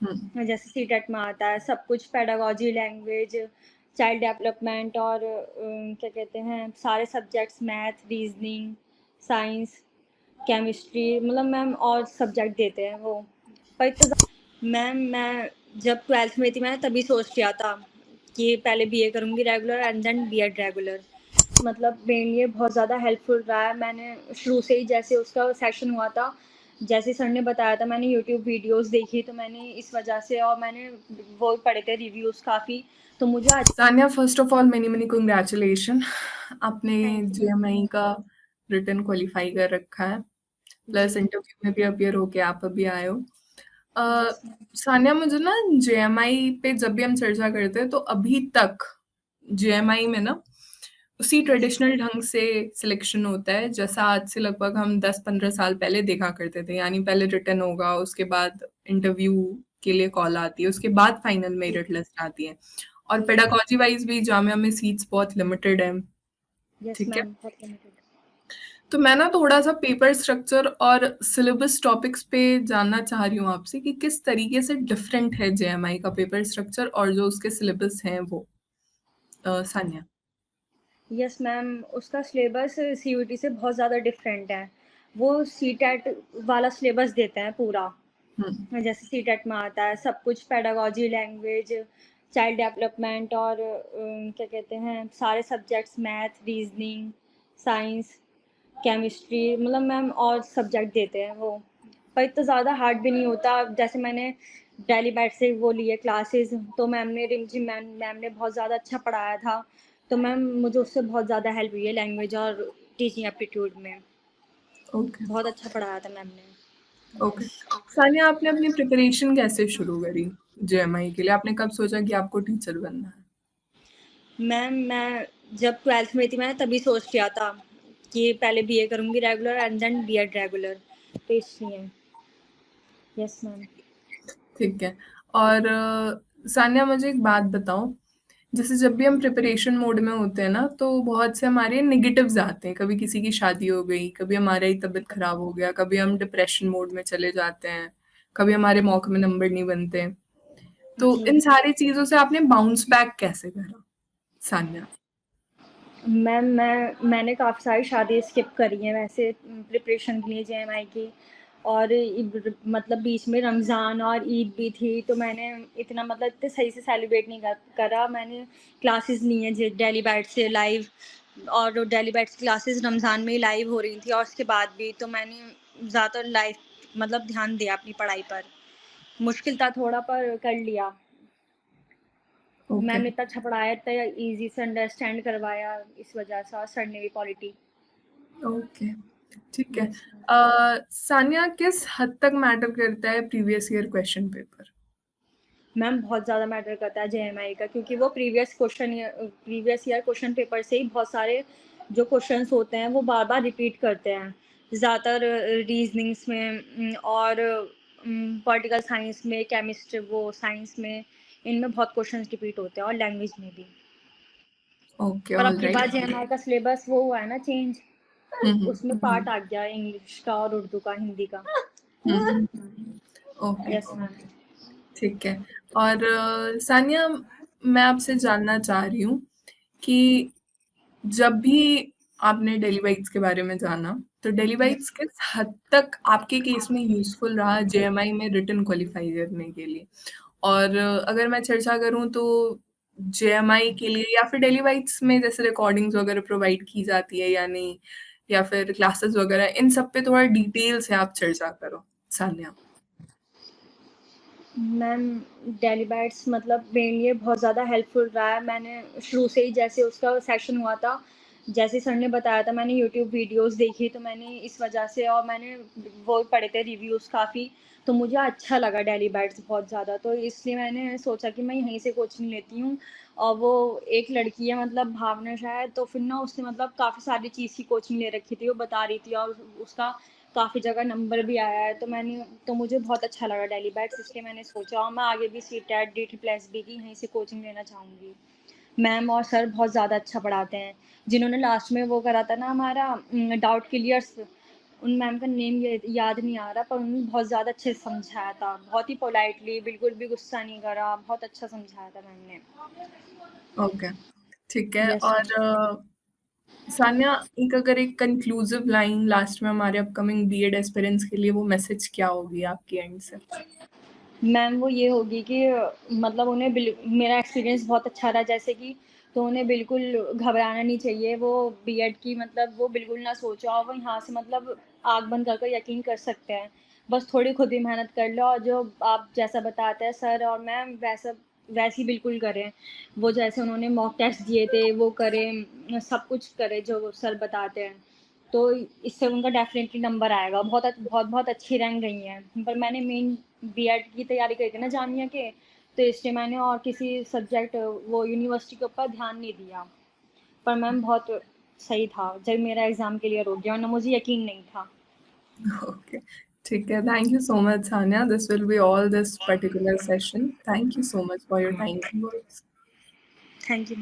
हुँ। जैसे सीटेट में आता है सब कुछ पेडागोजी, लैंग्वेज, चाइल्ड डेवलपमेंट और क्या कहते हैं सारे subjects math, reasoning, science, chemistry मतलब मैम और सब्जेक्ट देते हैं वो। पर इतना मैम मैं जब 12th में थी मैंने तभी सोच लिया था कि पहले बीए करूँगी regular and then BEd regular. मतलब मेरे लिए बहुत ज़्यादा हेल्पफुल रहा है। मैंने शुरू से ही जैसे उसका सेशन हुआ था, जैसे सर ने बताया था मैंने यूट्यूब वीडियोज़ देखी तो मैंने इस वजह से और मैंने वो पढ़े थे रिव्यूज़ काफ़ी, तो मुझे आज Sania first of all many congratulation आपने थैंक यू। जेएमआई का रिटन क्वालिफाई कर रखा है प्लस जी, इंटरव्यू में भी अपियर होके आप अभी आए हो। Yes ma'am. सानिया मुझे ना जेएमआई पे जब भी हम चर्चा करते हैं तो अभी तक जेएमआई में ना उसी यस ट्रेडिशनल ढंग से सिलेक्शन होता है जैसा आज से लगभग हम 10-15 साल पहले देखा करते थे। यानी पहले रिटन होगा, उसके बाद इंटरव्यू के लिए कॉल आती है, उसके बाद फाइनल जी, मेरिट लिस्ट आती है। और जी, पेडागोजी वाइज भी जामिया में सीट्स बहुत लिमिटेड हैं, यस ठीक है? मैम बहुत लिमिटेड। तो मैं ना थोड़ा-सा पेपर स्ट्रक्चर और सिलेबस टॉपिक्स पे जानना चाह रही हूँ आपसे कि किस तरीके से डिफरेंट है जेएमआई का पेपर स्ट्रक्चर और जो उसके सिलेबस हैं वो? सानिया। यस मैम, उसका सिलेबस सीयूईटी से बहुत ज़्यादा डिफरेंट है। वो सीटेट वाला सिलेबस देते हैं पूरा। हुँ, जैसे सीटेट में आता है सब कुछ पेडागोजी, लैंग्वेज, चाइल्ड डेवलपमेंट और क्या कहते हैं सारे subjects math, reasoning, science, chemistry मतलब मैम और सब्जेक्ट देते हैं वो। पर इतना ज़्यादा हार्ड भी नहीं होता। जैसे मैंने डेली बैच से वो लिए क्लासेस तो रिमझिम मैम ने बहुत ज़्यादा अच्छा पढ़ाया था। तो मैम मुझे उससे बहुत ज़्यादा हेल्प हुई है लैंग्वेज और टीचिंग एप्टीट्यूड में। ओके, बहुत अच्छा पढ़ाया था मैम ने। ओके। यस। सानिया आपने अपनी प्रिपरेशन कैसे शुरू करी जेएमआई के लिए? आपने कब सोचा कि आपको टीचर बनना है? मैम मैं जब 12th में थी मैंने तभी सोच लिया था कि पहले बीए करूँगी regular and then BEd regular, तो इसलिए। Yes ma'am. ठीक है। और सान्या मुझे एक बात बताओ, जैसे जब भी हम प्रिपरेशन मोड में होते हैं ना, तो बहुत से हमारे नेगेटिव्स आते हैं। कभी किसी की शादी हो गई, कभी हमारा ही तबीयत खराब हो गया, कभी हम डिप्रेशन मोड में चले जाते हैं, कभी हमारे मौके में नंबर नहीं बनते। तो जी इन सारी चीज़ों से आपने बाउंस बैक कैसे करा, सान्या? मैम मैंने काफ़ी सारी शादी स्किप करी हैं वैसे प्रिपरेशन के लिए जेएमआई की। और मतलब बीच में रमज़ान और ईद भी थी तो मैंने इतना मतलब इतने सही से सेलिब्रेट नहीं करा। मैंने क्लासेस ली हैं डेली बैच से लाइव, और डेली बैच क्लासेस रमज़ान में ही लाइव हो रही थी और उसके बाद भी तो मैंने ज़्यादातर लाइव मतलब ध्यान दिया अपनी पढ़ाई पर। मुश्किल था थोड़ा पर कर लिया। ओके, मैम ने इतना अच्छा पढ़ाया, इतना ईज़ी से अंडरस्टैंड करवाया, इस वजह से और सर ने भी पॉलिटी। ओके, ठीक है। Yes ma'am. सान्या किस हद तक मैटर करता है previous year question paper? Ma'am बहुत ज़्यादा मैटर करता है जेएमआई का क्योंकि वो प्रीवियस ईयर क्वेश्चन पेपर से ही बहुत सारे जो क्वेश्चंस होते हैं वो बार-बार रिपीट करते हैं। ज़्यादातर रीज़निंग्स में और पॉलिटिकल साइंस में, वो साइंस में, इनमें बहुत क्वेश्चंस रिपीट होते हैं और लैंग्वेज में भी। ओके, पर अब की ऑलराइट। बार जेएमआई का सिलेबस वो हुआ है ना चेंज, हुँ, हुँ। उसमें पार्ट आ गया इंग्लिश का और उर्दू का, हिंदी का। हुँ, हुँ। Okay, yes ma'am. ठीक है। और सानिया मैं आपसे जानना चाह रही हूँ कि जब भी आपने डेली बाइट्स के बारे में जाना, तो डेली बाइट्स किस हद तक आपके केस में यूज़फुल रहा जेएमआई में रिटन क्वालीफाई करने के लिए? और अगर मैं चर्चा करूँ तो जेएमआई के लिए या फिर डेली बाइट्स में जैसे रिकॉर्डिंग्स वगैरह प्रोवाइड की जाती है या नहीं? या फिर क्लासेस वगैरह इन सब पे थोड़ा डिटेल से आप चर्चा करो, सान्या। मैम डेली बाइट्स मतलब मेरे लिए बहुत ज़्यादा हेल्पफुल रहा है। मैंने शुरू से ही जैसे उसका सेशन हुआ था, जैसे सर ने बताया था मैंने यूट्यूब वीडियोज़ देखी तो मैंने इस वजह से और मैंने वो पढ़े थे रिव्यूज़ काफ़ी, तो मुझे अच्छा लगा डेली बाइट्स बहुत ज़्यादा। तो इसलिए मैंने सोचा कि मैं यहीं से कोचिंग लेती हूँ। और वो एक लड़की है मतलब भावना शायद, तो फिर ना उसने मतलब काफ़ी सारी चीज़ की कोचिंग ले रखी थी, वो बता रही थी और उसका काफ़ी जगह नंबर भी आया है। तो मुझे बहुत अच्छा लगा डेली बैट्स, इसलिए मैंने सोचा और मैं आगे भी सीटेट, DSSB की यहीं से कोचिंग लेना चाहूँगी। मैम और सर बहुत ज़्यादा अच्छा पढ़ाते हैं। जिन्होंने लास्ट में वो करा था ना हमारा डाउट क्लियर्स, उन मैम का नेम याद नहीं आ रहा, पर उन्होंने बहुत ज़्यादा अच्छे से समझाया था। बहुत ही पोलाइटली, बिल्कुल भी गुस्सा नहीं करा, बहुत अच्छा समझाया था मैम ने। ओके, ठीक है। यस और मैम। सान्या, अगर एक कंक्लूसिव लाइन लास्ट में हमारे अपकमिंग बीएड एस्पिरेंट्स के लिए, वो मैसेज क्या होगी आपकी एंड से? मैम वो ये होगी कि मतलब उन्हें मेरा एक्सपीरियंस बहुत अच्छा रहा जैसे कि, तो उन्हें बिल्कुल घबराना नहीं चाहिए। वो बीएड की मतलब वो बिल्कुल ना सोचो, और वो यहाँ से मतलब आँख बंद कर यकीन कर सकते हैं। बस थोड़ी खुद ही मेहनत कर लो, और जो आप जैसा बताते हैं सर और मैम वैसे ही बिल्कुल करें। वो जैसे उन्होंने मॉक टेस्ट दिए थे वो करें, सब कुछ करें जो सर बताते हैं। तो इससे उनका डेफ़िनेटली नंबर आएगा। बहुत अच्छी रैंक गई हैं। पर मैंने मेन बीएड की तैयारी करी थी ना जामिया के, तो इसलिए मैंने और किसी सब्जेक्ट वो यूनिवर्सिटी के ऊपर ध्यान नहीं दिया। पर मैम बहुत सही था, जब मेरा एग्ज़ाम क्लियर हो गया, वरना मुझे यकीन नहीं था। ओके, ठीक है। Thank you so much Sanya, this will be all this particular session. Thank you so much for your time and words. Thank you ma'am.